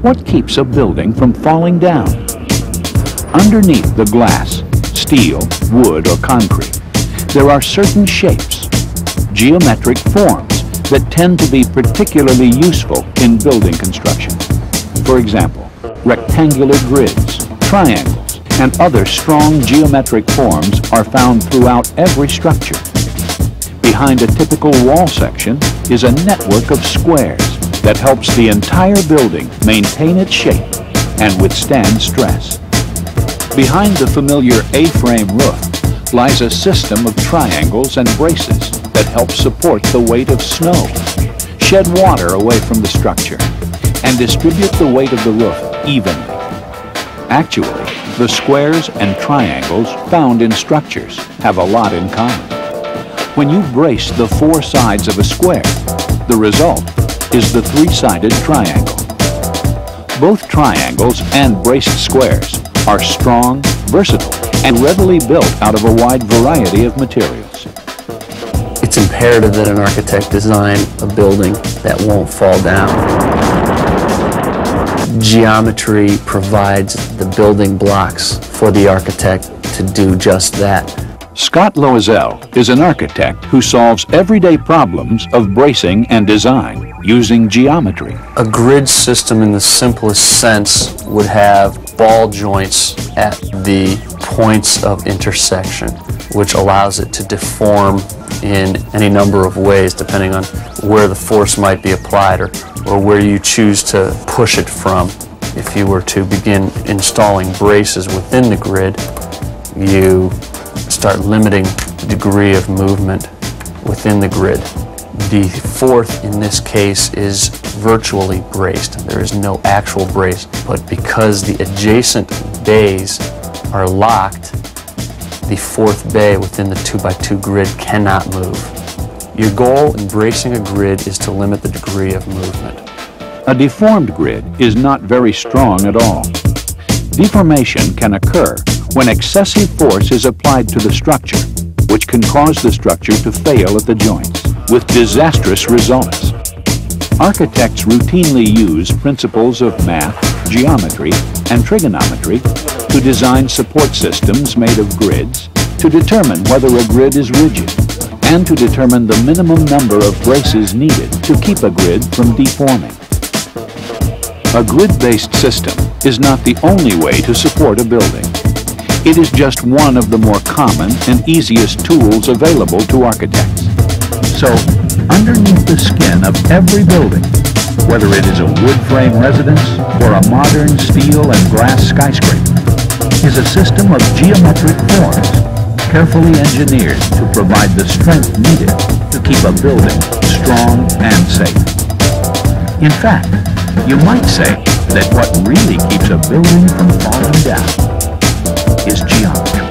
What keeps a building from falling down? Underneath the glass, steel, wood, or concrete, there are certain shapes, geometric forms, that tend to be particularly useful in building construction. For example, rectangular grids, triangles, and other strong geometric forms are found throughout every structure. Behind a typical wall section is a network of squares that helps the entire building maintain its shape and withstand stress. Behind the familiar A-frame roof lies a system of triangles and braces that help support the weight of snow, shed water away from the structure, and distribute the weight of the roof evenly. Actually, the squares and triangles found in structures have a lot in common. When you brace the four sides of a square, the result is the three-sided triangle. Both triangles and braced squares are strong, versatile, and readily built out of a wide variety of materials. It's imperative that an architect design a building that won't fall down. Geometry provides the building blocks for the architect to do just that. Scott Loisel is an architect who solves everyday problems of bracing and design using geometry. A grid system in the simplest sense would have ball joints at the points of intersection, which allows it to deform in any number of ways depending on where the force might be applied or where you choose to push it from. If you were to begin installing braces within the grid, you start limiting the degree of movement within the grid. The fourth in this case is virtually braced. There is no actual brace, but because the adjacent bays are locked, the fourth bay within the 2x2 grid cannot move. Your goal in bracing a grid is to limit the degree of movement. A deformed grid is not very strong at all. Deformation can occur when excessive force is applied to the structure, which can cause the structure to fail at the joints, with disastrous results. Architects routinely use principles of math, geometry, and trigonometry to design support systems made of grids, to determine whether a grid is rigid, and to determine the minimum number of braces needed to keep a grid from deforming. A grid-based system is not the only way to support a building. It is just one of the more common and easiest tools available to architects. So, underneath the skin of every building, whether it is a wood frame residence or a modern steel and glass skyscraper, is a system of geometric forms, carefully engineered to provide the strength needed to keep a building strong and safe. In fact, you might say that what really keeps a building from falling down is geometry.